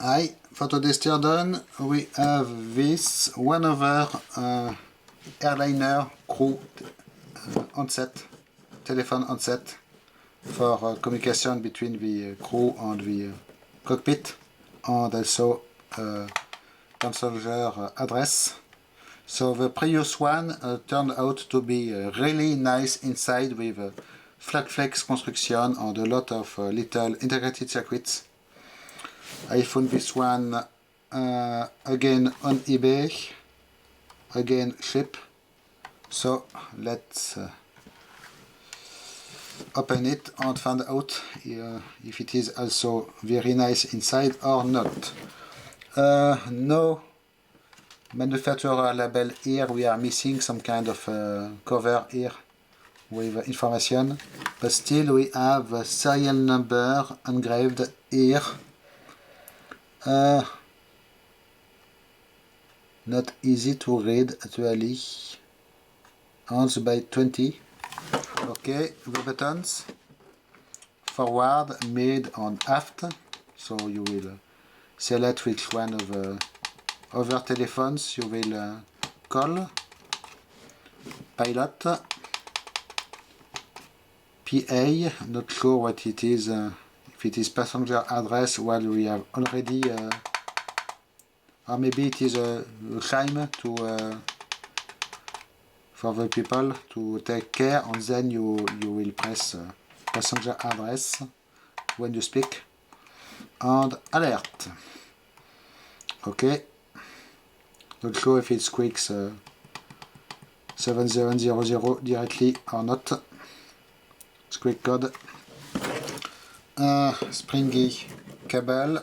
Hi, for today's teardown we have this 1/over Airliner crew handset, telephone handset for communication between the crew and the cockpit, and also passenger address. So the previous one turned out to be really nice inside, with flat flex construction and a lot of little integrated circuits. I found this one again on eBay, again cheap. So let's open it and find out if it is also very nice inside or not. No manufacturer label here. We are missing some kind of cover here with information, but still we have a serial number engraved here. Not easy to read actually. Ounce by 20. Okay, the buttons forward, mid and aft, so you will select which one of the other telephones you will call. Pilot, PA, not sure what it is, if it is passenger address. Well, we have already, or maybe it is a chime to for the people to take care, and then you will press passenger address when you speak, and alert. Okay, not sure if it squeaks 7000 directly or not. Squeak code. Springy cable,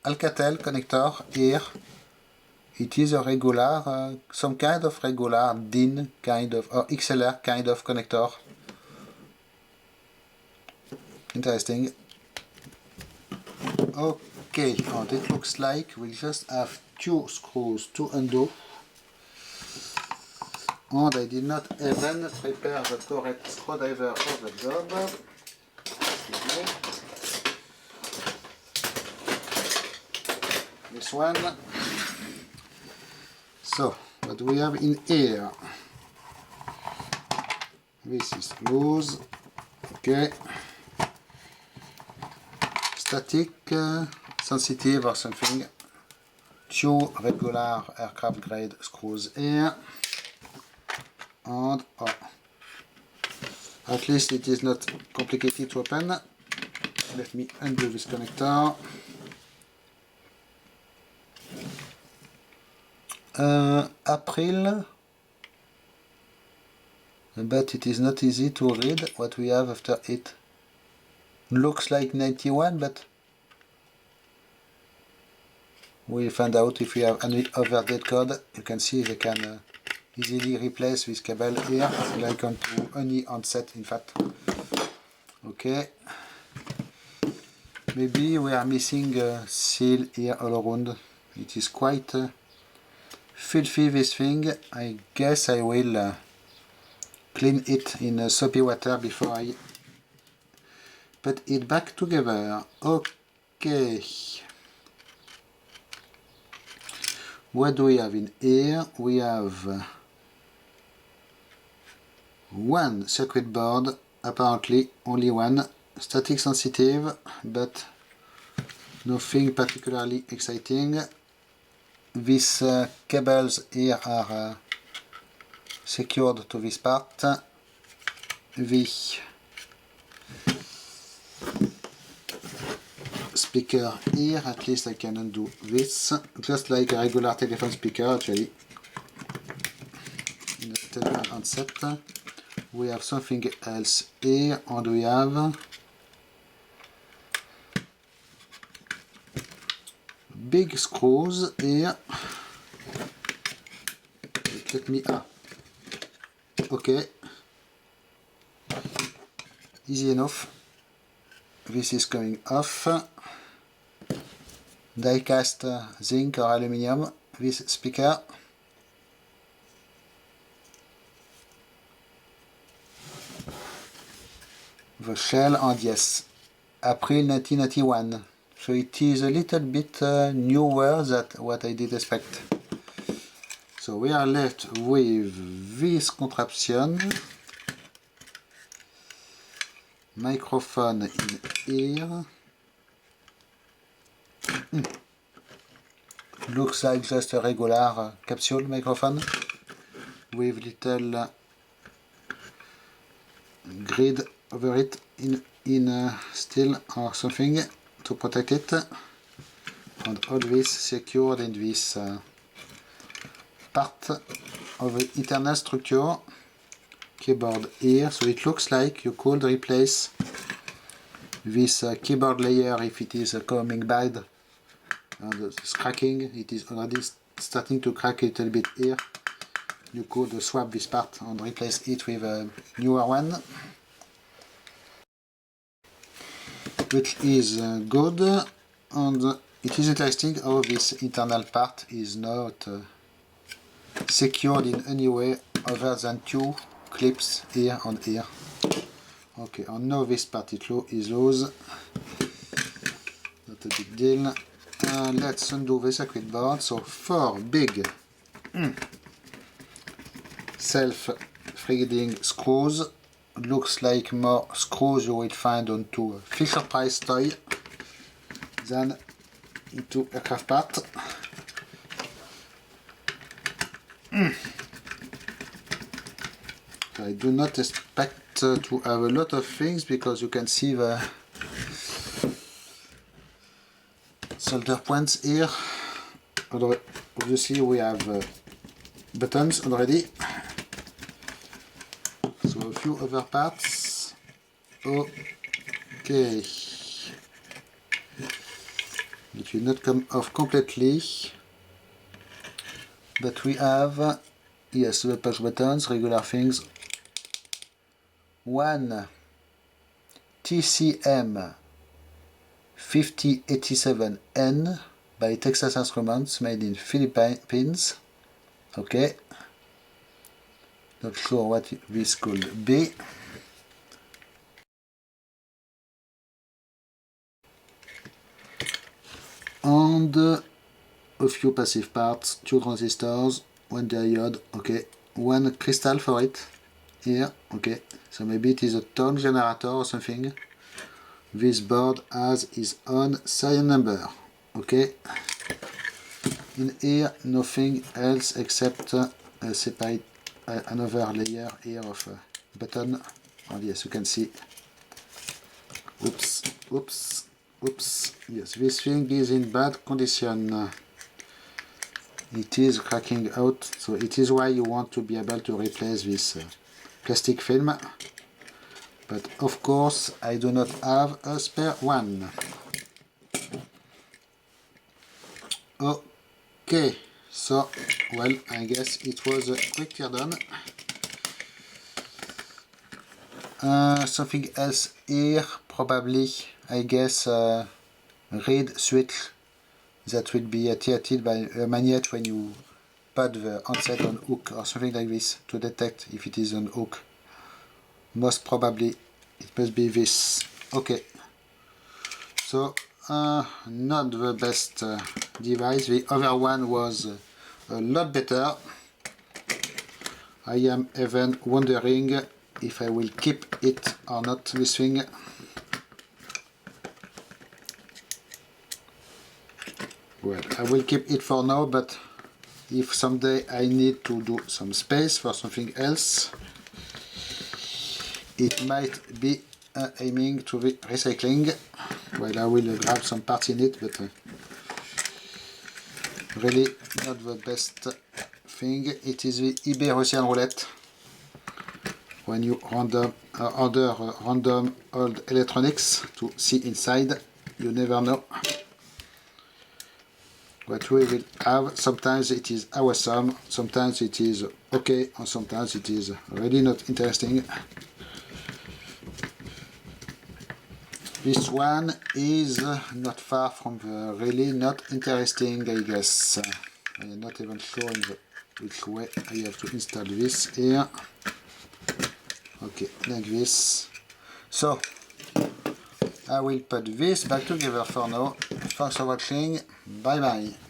Alcatel connector here. It is a regular, some kind of regular DIN kind of, or XLR kind of connector. Interesting. Okay, and it looks like we just have two screws to undo. And I did not even prepare the correct screwdriver for the job. This one. So, what we have in here? This is loose. Okay. Static, sensitive or something. Two regular aircraft grade screws here. And at least it is not complicated to open. Let me undo this connector. April, but it is not easy to read what we have after it. Looks like 91, but we find out if we have any other date code. You can see they can easily replace this cable here, like onto any handset in fact. Okay, maybe we are missing a seal here all around. It is quite filthy, this thing. I guess I will clean it in soapy water before I put it back together. Okay, what do we have in here? We have one circuit board, apparently only one, static sensitive, but nothing particularly exciting. These cables here are secured to this part. The speaker here, at least I can undo this, just like a regular telephone speaker actually. In the telephone handset, we have something else here, and we have big screws here. Let me, okay, easy enough. This is coming off. Die cast zinc or aluminium, this speaker. The shell, and yes, April 1991. So it is a little bit newer than what I did expect. So we are left with this contraption. Microphone in here. Looks like just a regular capsule microphone with little grid over it in steel or something to protect it, and all this secured in this part of the internal structure. Keyboard here, so it looks like you could replace this keyboard layer if it is coming bad and it's cracking. It is already starting to crack a little bit here. You could swap this part and replace it with a newer one, which is good. And it is interesting how this internal part is not secured in any way other than two clips here and here. Okay, and now this part is loose. Not a big deal. Let's undo the circuit board. So 4 big self-threading screws. Looks like more screws you will find onto a Fisher-Price toy than into aircraft part. So I do not expect to have a lot of things, because you can see the solder points here. Obviously we have buttons already. So a few other parts. Okay. It will not come off completely. But we have, yes, the push buttons, regular things. One TCM 5087N by Texas Instruments, made in Philippines. Okay. Not sure what this could be. And a few passive parts, 2 transistors, 1 diode, okay, 1 crystal for it, here, okay, so maybe it is a tone generator or something. This board has its own serial number, okay. In here, nothing else except a separate another layer here of button, and yes, you can see, oops, oops, oops, yes, this thing is in bad condition. It is cracking out, so it is why you want to be able to replace this plastic film. But of course, I do not have a spare one. Okay, so, well, I guess it was a quick teardown. Something else here, probably, I guess, reed switch that will be attracted by a magnet when you put the handset on hook or something like this to detect if it is on hook. Most probably it must be this. Okay, so not the best device. The other one was a lot better. I am even wondering if I will keep it or not, this thing. Well, I will keep it for now, but if someday I need to do some space for something else, it might be aiming to the recycling. Well, I will grab some parts in it, but really not the best thing. It is the eBay Russian roulette. When you order random old electronics to see inside, you never know what we will have. Sometimes it is awesome, sometimes it is okay, and sometimes it is really not interesting. This one is not far from the really not interesting, I guess. I am not even sure in which way I have to install this here. Okay, like this. So, I will put this back together for now. Thanks for watching. Bye bye.